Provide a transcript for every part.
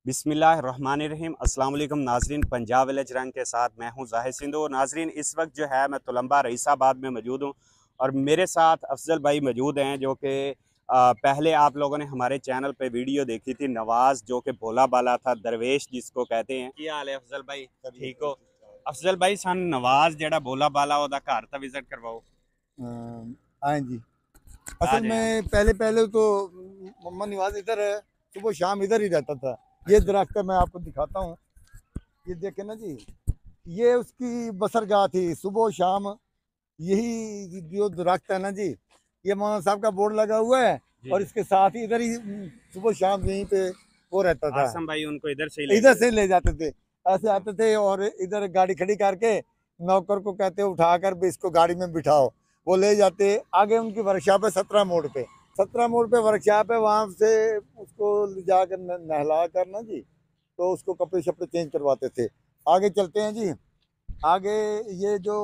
बिस्मिल्लाहिर्रहमानिर्रहीम। अस्सलाम वालेकुम नाजरीन, पंजाब विलेज रंग के साथ मैं हूं जाहिद सिंधु। नाजरीन, इस वक्त जो है मैं तुलंबा रईसाबाद में मौजूद हूं और मेरे साथ अफजल भाई मौजूद हैं जो कि पहले आप लोगों ने हमारे चैनल पे वीडियो देखी थी। नवाज जो कि भोला बाला था, दरवेश जिसको कहते हैं। क्या हाल है अफजल भाई? ठीक हो? अफजल भाई सन नवाज जेड़ा भोला बाला ओदा घर ता विजिट करवाओ। हाँ जी। आ असल जाए। में पहले पहले तो मोहम्मद नवाज इधर है, सुबह शाम इधर ही रहता था। ये अच्छा। दरख्त है, मैं आपको दिखाता हूँ। ये देखे ना जी, ये उसकी बसरगाह थी। सुबह शाम यही जो दरख्त है ना जी, ये मौलाना साहब का बोर्ड लगा हुआ है। जी और जी। इसके साथ ही इधर ही सुबह शाम यहीं पे वो रहता था। आसम भाई उनको इधर से ही ले इधर गए। से ले जाते थे, ऐसे अच्छा। आते थे और इधर गाड़ी खड़ी करके नौकर को कहते उठाकर भी इसको गाड़ी में बिठाओ। वो ले जाते आगे उनकी वर्कशॉप है 17 मोड़ पे। 17 मोड़ पे वर्कशॉप है, वहां से उसको ले जाकर नहला कर ना जी, तो उसको कपड़े शपड़े चेंज करवाते थे। आगे चलते हैं जी। आगे ये जो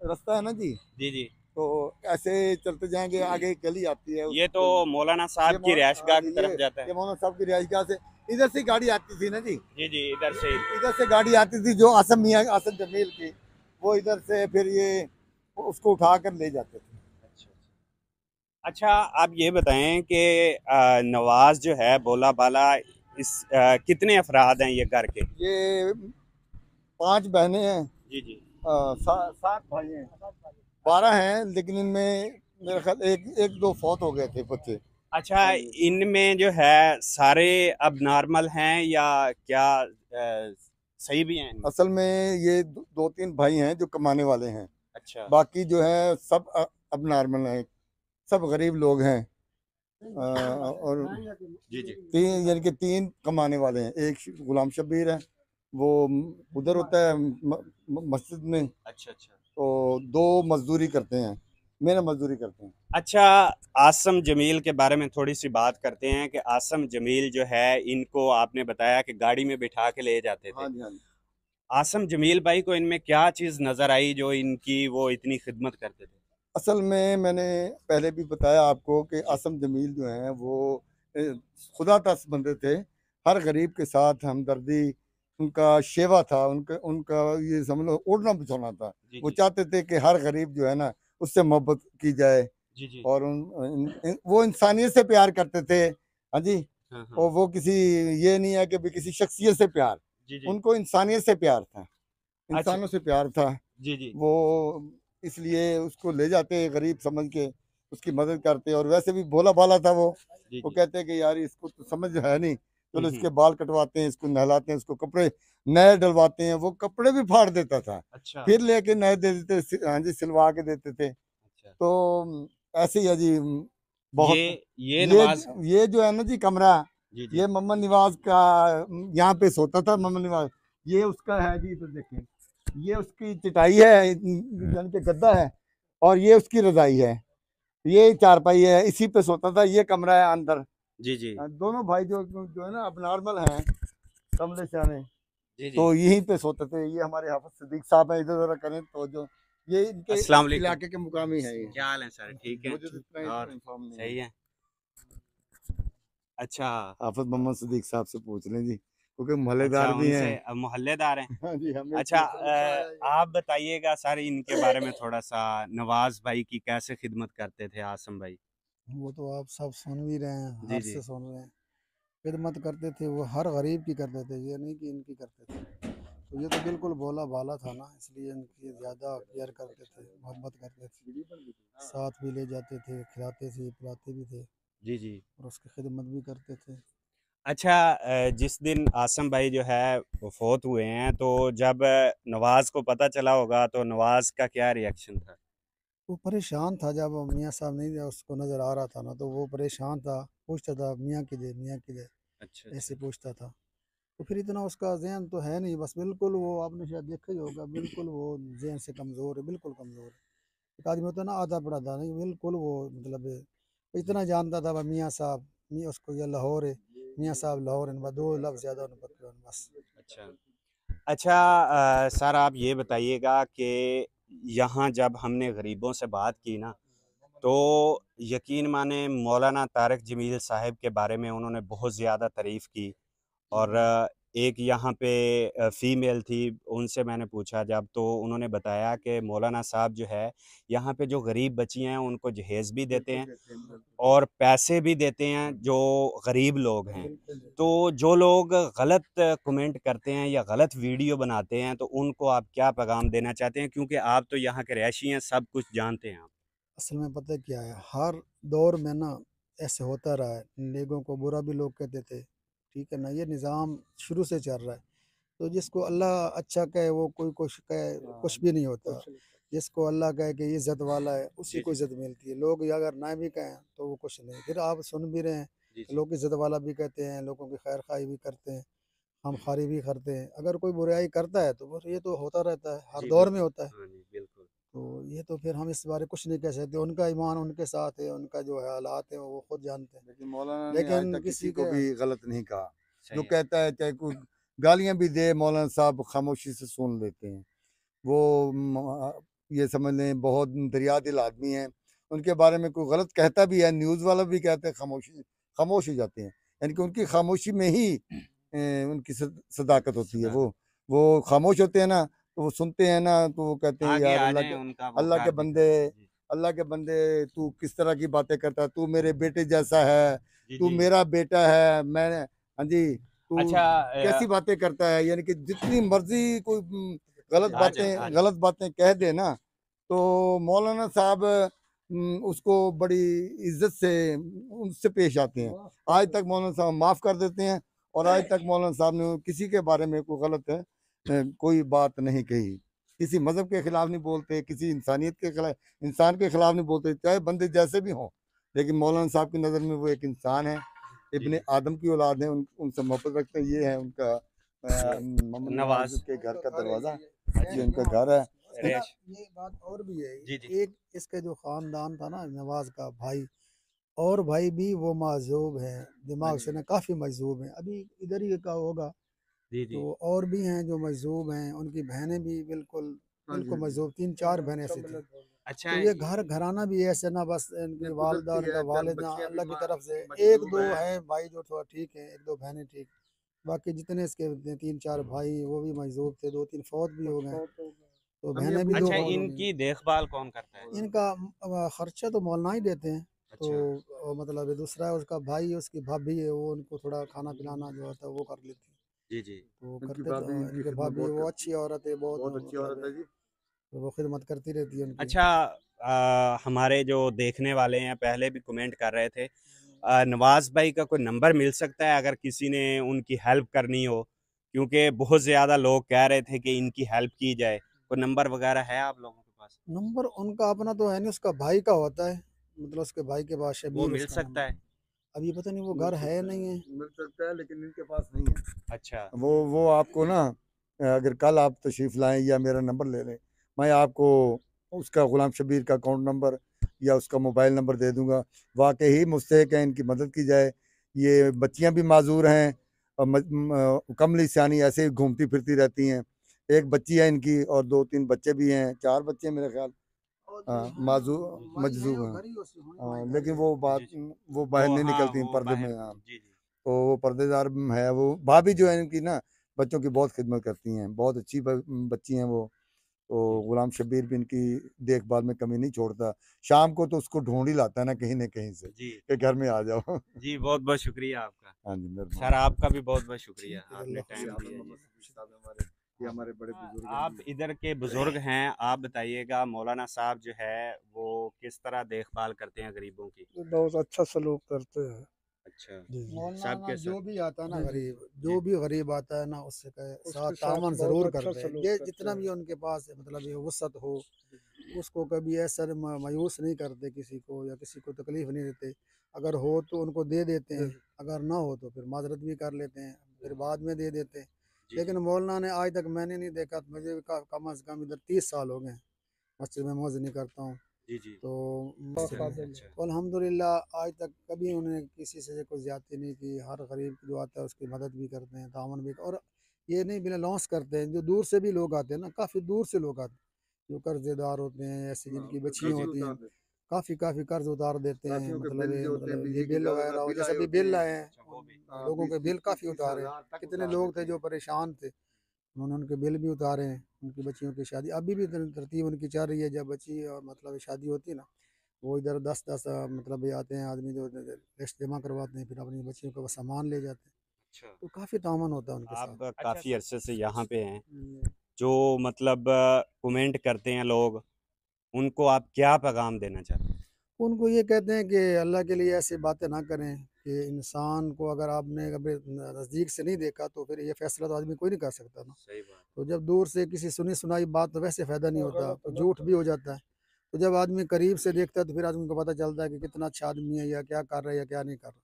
रास्ता है ना जी, जी जी। तो ऐसे चलते जाएंगे, आगे एक गली आती है ये तो उसको। मौलाना ये साहब की हाँ रिहायशगाह जी, की तरफ जाता है। ये मौलाना साहब की रिहाइशगाह से इधर से गाड़ी आती थी ना जी। जी जी, इधर से ही। इधर से गाड़ी आती थी जो आसम मियाँ आसम जमील की, वो इधर से फिर ये उसको उठा कर ले जाते थे। अच्छा अच्छा। आप ये बताएं कि नवाज जो है भोला बाला, इस कितने अफराद हैं ये घर के? ये 5 बहनें हैं, जी जी। 7 भाई हैं। 12 हैं, लेकिन इनमें मेरा ख्याल एक एक दो फौत हो गए थे बच्चे। अच्छा, हाँ जी। इनमें जो है सारे अब नॉर्मल हैं या क्या सही भी हैं इनमें? असल में ये दो तीन भाई हैं जो कमाने वाले हैं। अच्छा। बाकी जो है सब अब नॉर्मल हैं, सब गरीब लोग हैं। और जी जी। तीन यानी कि 3 कमाने वाले हैं। एक गुलाम शब्बीर है, वो उधर होता है मस्जिद में। अच्छा अच्छा। तो 2 मजदूरी करते हैं, मेहनत मजदूरी करते हैं। अच्छा, आसम जमील के बारे में थोड़ी सी बात करते हैं कि आसम जमील जो है इनको आपने बताया कि गाड़ी में बिठा के ले जाते थे। हाँ जी, हाँ जी। आसम जमील भाई को इनमें क्या चीज़ नज़र आई जो इनकी वो इतनी खिदमत करते थे? असल में मैंने पहले भी बताया आपको कि जी आसम जमील जो हैं वो ए, खुदा तस बंदे थे। हर गरीब के साथ हमदर्दी, उनका शेवा था, उनका उनका ये समझ लो ओढ़ना बिछोना था। जी वो जी। चाहते थे कि हर गरीब जो है ना, उससे मोहब्बत की जाए। जी जी। और वो इंसानियत से प्यार करते थे। हाँ जी। हाँ हाँ। और वो किसी ये नहीं है कि भी किसी शख्सियत से प्यार, जी जी। उनको इंसानियत से प्यार था, अच्छा। इंसानों से प्यार था। जी जी। वो इसलिए उसको ले जाते गरीब समझ के, उसकी मदद करते। और वैसे भी भोला भाला था वो। जी वो जी। कहते हैं कि यार इसको तो समझ है नहीं, चलो हम्म। इसके बाल कटवाते हैं, इसको नहलाते हैं, इसको कपड़े नए डलवाते हैं। वो कपड़े भी फाड़ देता था, अच्छा फिर लेके नए दे देते, हाँ जी, सिलवा के देते थे। अच्छा। तो ऐसे ही है जी। ये बहुत ये ये नवाज। ये जो है ना जी कमरा, जी जी। ये मोहम्मद नवाज का, यहाँ पे सोता था मोहम्मद नवाज। ये उसका है जी, तो देखें, ये उसकी चटाई है, यानी कि गद्दा है। और ये उसकी रजाई है, ये चारपाई है, इसी पे सोता था। ये कमरा है अंदर। जी जी। दोनों भाई जो जो है ना अब नॉर्मल हैं, कमले शाने, जी जी। तो यहीं पे सोते थे। ये हमारे हाफिज सिद्दीक साहब हैं, इधर जरा करें तो जो, ये इनके अस्सलाम वालेकुम। इलाके के मुकामी है ये। क्या हाल है सर? ठीक है। मुझे तो इतना और इन्फॉर्म नहीं है। सही है। अच्छा। हाफिज मोहम्मद सिद्दीक साहब से पूछ लें जी, क्योंकि अच्छा, मोहल्लेदार भी उनसे हैं। मोहल्लेदार हैं। हाँ जी, हमें अच्छा, इसलिए समझता है। आप बताइएगा सर इनके बारे में थोड़ा सा, नवाज भाई की कैसे खिदमत करते थे आसम भाई? वो तो आप सब सुन भी रहे हैं, जी हर जी। से सुन रहे हैं। खिदमत करते थे वो, हर गरीब की करते थे, ये नहीं कि इनकी करते थे। तो ये तो बिल्कुल भोला भाला था ना, इसलिए इनकी ज़्यादा केयर करते थे, मोहब्बत करते थे। साथ भी ले जाते थे, खिलाते थे, पिलाते भी थे जी जी। और उसकी खिदमत भी करते थे। अच्छा, जिस दिन आसम भाई जो है वो फोत हुए हैं, तो जब नवाज को पता चला होगा तो नवाज का क्या रिएक्शन था? वो परेशान था जब मियाँ साहब नहीं उसको नज़र आ रहा था ना, तो वो परेशान था। पूछता था मियाँ किधर, मियाँ किधर, अच्छा अच्छा। ऐसे पूछता था। तो फिर इतना उसका ज़हन तो है नहीं, बस बिल्कुल वो आपने शायद देखा ही होगा, बिल्कुल वो ज़हन से कमज़ोर है, बिल्कुल कमज़ोर है। एक आदमी होता है ना आधा पड़ा था, नहीं बिल्कुल वो मतलब इतना जानता था, वह मियाँ साहब, मियाँ उसको ये लाहौर है, मियाँ साहब लाहौर है, दो लफ्ज़ ज़्यादा उन्हें पकड़े उन्हें बस। अच्छा अच्छा। सर आप ये बताइएगा कि यहाँ जब हमने गरीबों से बात की ना, तो यकीन माने मौलाना तारक जमील साहब के बारे में उन्होंने बहुत ज़्यादा तारीफ़ की। और एक यहाँ पे फ़ीमेल थी, उनसे मैंने पूछा जब, तो उन्होंने बताया कि मौलाना साहब जो है यहाँ पे जो गरीब बच्चियाँ हैं उनको जहेज़ भी देते हैं और पैसे भी देते हैं जो गरीब लोग हैं। तो जो लोग गलत कमेंट करते हैं या गलत वीडियो बनाते हैं तो उनको आप क्या पैगाम देना चाहते हैं, क्योंकि आप तो यहाँ के रहायशी हैं, सब कुछ जानते हैं आप? असल में पता है क्या है, हर दौर में ना ऐसे होता रहा है, नेकों को बुरा भी लोग कहते थे, ठीक है ना, ये निज़ाम शुरू से चल रहा है। तो जिसको अल्लाह अच्छा कहे वो कोई कुछ कहे, कुछ भी नहीं होता। जिसको अल्लाह कहे कि ये इज़्ज़त वाला है उसी जी, को जी। इज़्ज़त मिलती है। लोग ये अगर ना भी कहें तो वो कुछ नहीं। फिर आप सुन भी रहे हैं जी, कि जी। लोग इज़्ज़त वाला भी कहते हैं, लोगों की खैर खाई भी करते हैं, हम खारी भी करते हैं। अगर कोई बुराई करता है तो बस ये तो होता रहता है, हर जी, दौर में बिल्कुल। होता है। हाँ जी, बिल्कुल। तो ये तो फिर हम इस बारे कुछ नहीं कह सकते। उनका ईमान उनके साथ है, उनका जो है हालात है वो खुद जानते हैं। लेकिन मौलाना ने आज लेकिन तक किसी किसी को के भी गलत नहीं कहा। जो सही है। कहता है चाहे कोई गालियां भी दे, मौलाना साहब खामोशी से सुन लेते हैं। वो ये समझ लें बहुत दरिया दिल आदमी हैं। उनके बारे में कोई गलत कहता भी है, न्यूज़ वाला भी कहते हैं, खामोश हो जाते हैं। यानी कि उनकी खामोशी में ही उनकी सदाकत होती है। सदाकत। वो खामोश होते हैं ना, तो वो सुनते हैं ना, तो वो कहते हैं आगे यार आ जाएँ, उनका वो अल्लाह के घर बंदे, दिखाएँ। जी। अल्लाह के बंदे, तू किस तरह की बातें करता है, तू मेरे बेटे जैसा है, जी, तू जी। मेरा बेटा है, मैं, हाँ जी, तू अच्छा कैसी बातें करता है। यानी कि जितनी मर्जी कोई आ जाए, आ जाए। गलत बातें कह दे ना, तो मौलाना साहब उसको बड़ी इज्जत से उनसे पेश आते हैं। आज तक मौलाना साहब माफ़ कर देते हैं और आज तक मौलाना साहब ने किसी के बारे में कोई गलत कोई बात नहीं कही। किसी मज़हब के खिलाफ नहीं बोलते, किसी इंसानियत के खिलाफ, इंसान के खिलाफ नहीं बोलते, चाहे बंदे जैसे भी हों। लेकिन मौलाना साहब की नज़र में वो एक इंसान है, जी, इब्ने जी। आदम की औलाद है, उनसे मोहब्बत रखते हैं। ये है उनका मोहम्मद नवाज नवाज़। के घर का दरवाज़ा, ये अच्छा। उनका घर है। अच्छा ना, रेश। ये बात और भी है। जी, जी। एक इसका जो खानदान था ना नवाज का भाई, और भाई भी वो माजूब हैं, हाँ दिमाग से जी, ना काफ़ी मजूब हैं, अभी इधर ही का होगा। जी, तो जी। और भी हैं जो मजूब हैं, उनकी बहनें भी बिल्कुल हाँ जी, बिल्कुल हाँ जी। मजूब, तीन चार बहनें ऐसी थी। अच्छा तो ये घर घराना भी ऐसे ना, बस इनकी ये वालदा गुजरती उनका है, चंद वालिद ना बच्चियां भी अल्लाह की तरफ से, एक मजदूब दो हैं। हैं भाई जो थोड़ा ठीक है, एक दो बहनें ठीक। बाकी जितने इसके तीन चार भाई वो भी मजदूब थे, दो तीन फौत भी हो गए। तो हम ये बहनें भी अपनी दो अच्छा, फौत हो गई। इनकी देखभाल कौन करता है? इनका खर्चा तो मौलाना ही देते हैं। तो अच्छा। मतलब दूसरा है उसका भाई, उसकी भाभी है, वो उनको थोड़ा खाना पिलाना जो होता है वो कर लेती है। जी, जी। तो वो उनकी करते तो भाभी इनकी इनके खिदमत भाभी बहुत वो करती अच्छी औरत है, है, बहुत बहुत अच्छी मतलब औरत है जी। तो वो खिदमत करती रहती है उनकी। अच्छा, हमारे जो देखने वाले हैं पहले भी कमेंट कर रहे थे, नवाज़ भाई का कोई नंबर मिल सकता है अगर किसी ने उनकी हेल्प करनी हो? क्योंकि बहुत ज़्यादा लोग कह रहे थे कि इनकी हेल्प की जाए। कोई नंबर वगैरह है आप लोगों के पास? नंबर उनका अपना तो है नहीं, उसका भाई का होता है, मतलब उसके भाई के पास वो शबीर मिल उसका सकता नंबर। है? अब ये पता नहीं वो मिल घर है सकता नहीं है। है, मिल सकता है, लेकिन इनके पास नहीं है। अच्छा। वो आपको ना, अगर कल आप तशरीफ़ लाएं या मेरा नंबर ले लें, मैं आपको उसका गुलाम शबीर का अकाउंट नंबर या उसका मोबाइल नंबर दे दूंगा। वाकई ही मुस्तहिक है इनकी मदद की जाए। ये बच्चियां भी माजूर हैं और कमली सियानी ऐसे ही घूमती फिरती रहती हैं। एक बच्ची है इनकी और दो तीन बच्चे भी हैं, चार बच्चे हैं मेरे ख्याल। और जो हाँ, है ना, माजू माई है मजजूब वो हैं। घर ही उसकी होनी, माई हाँ, घर ही लेकिन है। वो बात जी, जी। वो बाहर वो नहीं हाँ, निकलती वो पर्दे बाहर। में। हाँ, जी, जी। तो वो पर्देदार है। वो भाभी जो है इनकी ना, बच्चों की बहुत खिदमत करती हैं, बहुत अच्छी बच्ची हैं वो। तो जी, गुलाम शब्बीर भी इनकी देखभाल में कमी नहीं छोड़ता। शाम को तो उसको ढूंढ ही लाता है ना कहीं न कहीं से जी। कि घर में आ जाओ। जी, बहुत-बहुत शुक्रिया आपका। हाँ जी, सर, मेहरबानी। आपका भी बहुत-बहुत शुक्रिया, ठीक है, आपने अल्लाह ये खुश टाइम हाफ़िज़ दिया जी। मोहम्मद शफ़ी साहब हमारे, ये हाँ। हमारे बड़े बुजुर्ग हैं आप जी। इधर के बुज़ुर्ग हैं, आप बताइएगा मौलाना साहब जो है वो किस तरह देखभाल करते हैं गरीबों की? बहुत अच्छा सलूक करते हैं। अच्छा, जी, जी। मौलाना सबके जो साथ? भी आता है ना जी, जी। गरीब, जी, जो भी गरीब आता है ना उससे साथ उसके साथ तामन बहुत ज़रूर अच्छा करते हैं। सलूक ये करते जितना भी हैं। उनके पास है, मतलब ये वसत हो, उसको कभी ऐसा मायूस नहीं करते किसी को, या किसी को तकलीफ़ नहीं देते। अगर हो तो उनको दे देते हैं, अगर ना हो तो फिर माज़रत भी कर लेते हैं, फिर बाद में दे देते हैं। जी, लेकिन जी। मौलाना ने आज तक मैंने नहीं देखा, तो मुझे भी कम अज़ कम इधर 30 साल हो गए हैं, मस्जिद में मुअज़्ज़िनी करता हूँ। जी, जी। तो मस्जिद में, खादिम है। अच्छा, तो अल्हम्दुलिल्लाह आज तक कभी उन्होंने किसी से कोई ज़्यादती नहीं की। हर गरीब जो आता है उसकी मदद भी करते हैं, तावन भी, और ये नहीं बिना लॉस करते हैं। जो दूर से भी लोग आते हैं ना, काफ़ी दूर से लोग आते हैं, जो कर्ज़ेदार होते हैं, ऐसे जिनकी जी, बच्चियाँ जी। होती हैं, काफ़ी काफ़ी कर्ज उतार देते हैं, साथियों के मतलब बिल जो होते हैं, मतलब ये बिजली की बिल जो वगैरह हो, बिल जैसे आए अभी होते बिल हैं, आए हैं, लोगों के बिल काफ़ी उतारे हैं। 20-25 कितने हजार लोग देते थे हैं। जो परेशान थे, उन्होंने उनके बिल भी उतारे हैं, उनकी बच्चियों की शादी अभी भी तरतीब उनकी चल रही है। जब बच्ची और मतलब शादी होती है ना, वो इधर 10-10 मतलब ये आते हैं आदमी जो लिस्ट जमा करवाते हैं, फिर अपनी बच्चियों का वो सामान ले जाते हैं। अच्छा, तो काफ़ी तामन होता है उनके साथ। आप काफ़ी अरसे से यहाँ पे हैं, हम्म। जो मतलब कमेंट करते हैं लोग, उनको आप क्या पैगाम देना चाहते हैं? उनको ये कहते हैं कि अल्लाह के लिए ऐसी बातें ना करें कि इंसान को अगर आपने कभी नज़दीक से नहीं देखा तो फिर ये फैसला तो आदमी कोई नहीं कर सकता ना। सही बात। तो जब दूर से किसी सुनी सुनाई बात तो वैसे फ़ायदा नहीं होता, तो झूठ भी हो जाता है। तो जब आदमी करीब से देखता है तो फिर आदमी को पता चलता है कि कितना अच्छा आदमी है, या क्या कर रहा है या क्या नहीं कर रहा।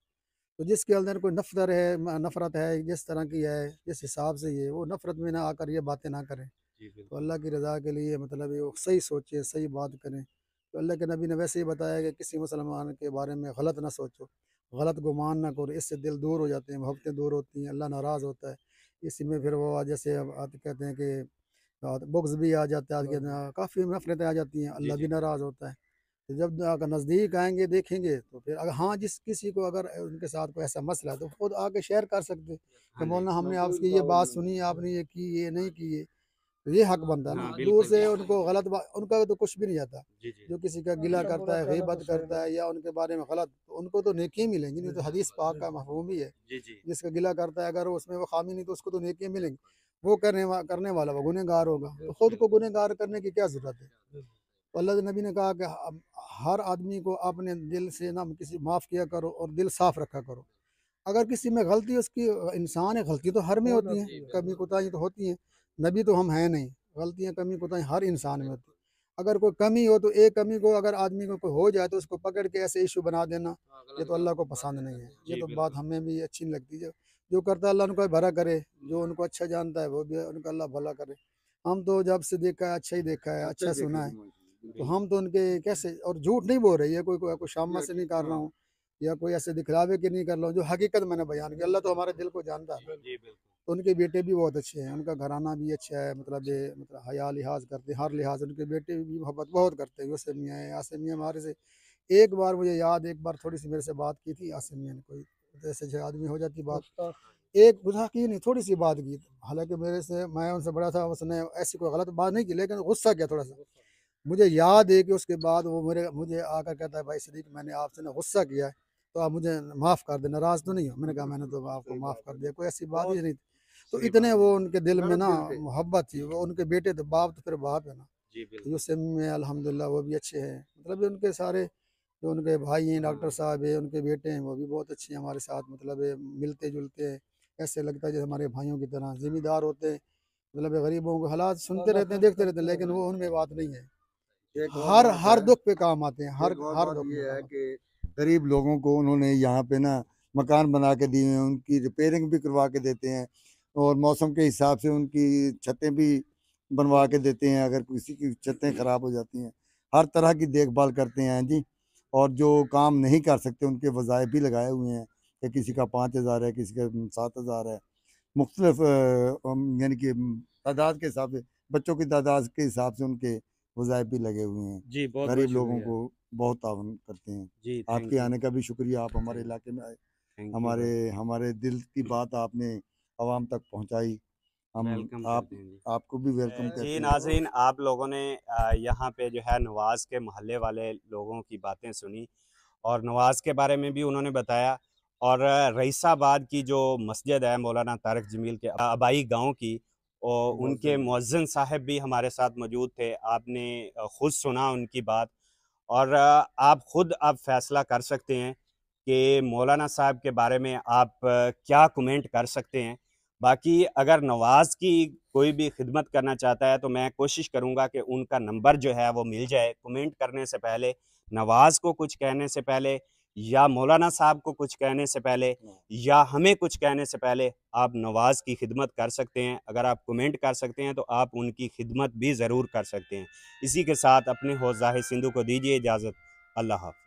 तो जिसके अंदर कोई नफ़रत है, जिस तरह की है, जिस हिसाब से ये, वो नफ़रत में ना आकर ये बातें ना करें। जी तो बिल्कुल। अल्लाह की रज़ा के लिए मतलब ये वो सही सोचें, सही बात करें। तो अल्लाह के नबी ने वैसे ही बताया कि किसी मुसलमान के बारे में गलत ना सोचो, गलत गुमान ना करो, इससे दिल दूर हो जाते हैं, मोहब्बतें दूर होती हैं, अल्लाह नाराज़ होता है। इसी में फिर वो जैसे अब कहते हैं कि बुग़्ज़ भी आ जाता है, काफ़ी नफ़रतें आ जाती हैं, जी अल्लाह भी जी। नाराज़ होता है। तो जब अगर नज़दीक आएँगे, देखेंगे तो फिर अगर हाँ, जिस किसी को अगर उनके साथ कोई ऐसा मसला है तो खुद आके शेयर कर सकते हैं कि हाँ जी। मौलाना हमने आपकी ये बात सुनी, आपने ये की, ये नहीं की है। तो ये हक बनता है ना, हाँ दूर बिल्कुल से बिल्कुल। उनको गलत बा उनका तो कुछ भी नहीं जाता। जी जी। जो किसी का गिला करता है, ग़ीबत करता है या उनके बारे में गलत, तो उनको तो नेकी मिलेंगी, नहीं तो हदीस पाक का मफ़हूम ही है। जी जी। जिसका गिला करता है अगर उसमें वो ख़ामी नहीं तो उसको तो नेकी मिलेंगी। वो करने वाला वो गुनहगार होगा। तो खुद को गुनहगार करने की क्या ज़रूरत है? तो अल्लाह के नबी ने कहा कि हर आदमी को अपने दिल से ना किसी माफ़ किया करो और दिल साफ़ रखा करो। अगर किसी में गलती उसकी इंसान है, गलती तो हर में होती है, कमी कोताही तो होती है। नबी तो हम हैं नहीं, गलतियाँ कमी कोताही हर इंसान में होती है। अगर कोई कमी हो तो एक कमी को अगर आदमी को कोई हो जाए तो उसको पकड़ के ऐसे इशू बना देना, ये तो अल्लाह को पसंद नहीं है। ये जी तो बात बिल्कुल। हमें भी अच्छी नहीं लगती। जो करता है अल्लाह उनको भला करे, जो उनको अच्छा जानता है वो भी उनका अल्लाह भला करे। हम तो जब से देखा है अच्छा ही देखा है, अच्छा सुना है। तो बिल्कुल। हम तो उनके कैसे, और झूठ नहीं बोल रहे, ये कोई शामा से नहीं कर रहा हूँ या कोई ऐसे दिखलावे के नहीं कर रहा हूँ, जो हकीकत मैंने बयान की। अल्लाह तो हमारे दिल को जानता है। जी बिल्कुल। तो उनके बेटे भी बहुत अच्छे हैं, उनका घराना भी अच्छा है, मतलब ये मतलब हया लिहाज करते हैं, हर लिहाज उनके बेटे भी मोहब्बत बहुत करते हैं। यूसुफ मियाँ है, आसिम मियाँ हमारे से एक बार मुझे याद, एक बार थोड़ी सी मेरे से बात की थी आसिम मियाँ ने, कोई जैसे जो आदमी हो जाती बात, एक बुझा की नहीं, थोड़ी सी बात की। हालांकि मेरे से मैं उनसे बड़ा था, उसने ऐसी कोई गलत बात नहीं की, लेकिन गुस्सा किया थोड़ा सा। मुझे याद है कि उसके बाद वो मुझे आकर कहता है, भाई सदीक मैंने आपसे ना गुस्सा किया है, तो आप मुझे माफ़ कर दें, नाराज़ तो नहीं हो। मैंने कहा मैंने तो आपको माफ़ कर दिया, कोई ऐसी बात ही नहीं थी। तो सही इतने बात। वो उनके दिल में ना मोहब्बत थी, वो उनके बेटे थे, बाप तो फिर बाप है ना। जी तो बिल्कुल। यूसुफ में अल्हम्दुलिल्लाह वो भी अच्छे हैं, मतलब ये उनके सारे जो उनके भाई हैं, डॉक्टर साहब है, उनके बेटे हैं, वो भी बहुत अच्छे हैं हमारे साथ, मतलब मिलते जुलते हैं। ऐसे लगता है जैसे हमारे भाइयों की तरह ज़िम्मेदार होते हैं, मतलब गरीबों के हालात सुनते रहते हैं, देखते रहते हैं, लेकिन वो उनमें बात नहीं है। एक और हर बात हर है, दुख पे काम आते हैं, हर एक और हर बात दुख में ये काम है आते कि गरीब लोगों को उन्होंने यहाँ पे ना मकान बना के दिए हैं, उनकी रिपेयरिंग भी करवा के देते हैं और मौसम के हिसाब से उनकी छतें भी बनवा के देते हैं अगर किसी की छतें ख़राब हो जाती हैं। हर तरह की देखभाल करते हैं जी। और जो काम नहीं कर सकते उनके वज़ाइफ भी लगाए हुए हैं कि किसी का 5,000 है, किसी का 7,000 है। मुख्तलिफ यानी कि तादाद के हिसाब से, बच्चों की तादाद के हिसाब से उनके वज़ाइफ भी लगे हुए हैं। जी बहुत बहुत गरीब लोगों शुक्रिया। को बहुत तावन करते हैं। जी आपके थैंक यू। आने का भी शुक्रिया, आप हमारे थैंक इलाके में आए, थैंक यू हमारे भाई। हमारे दिल की बात आपने आवाम तक पहुँचाई। हम वेलकम आप करते हैं जी। आपको भी वेलकम जी कहते हैं। नाज़रीन, आप लोगों ने यहाँ पे जो है नवाज़ के मोहल्ले वाले लोगों की बातें सुनी और नवाज़ के बारे में भी उन्होंने बताया। और रईसाबाद की जो मस्जिद है मौलाना तारिक जमील के आबाई गांव की, और उनके मुअज्जिन साहब भी हमारे साथ मौजूद थे। आपने खुद सुना उनकी बात, और आप खुद अब फैसला कर सकते हैं कि मौलाना साहब के बारे में आप क्या कमेंट कर सकते हैं। बाकी अगर नवाज़ की कोई भी खिदमत करना चाहता है तो मैं कोशिश करूँगा कि उनका नंबर जो है वो मिल जाए। कमेंट करने से पहले, नवाज़ को कुछ कहने से पहले, या मौलाना साहब को कुछ कहने से पहले, या हमें कुछ कहने से पहले आप नवाज़ की खिदमत कर सकते हैं। अगर आप कमेंट कर सकते हैं तो आप उनकी खिदमत भी ज़रूर कर सकते हैं। इसी के साथ अपने हौज़ाए सिंधु को दीजिए इजाज़त। अल्लाह हाफ़िज़।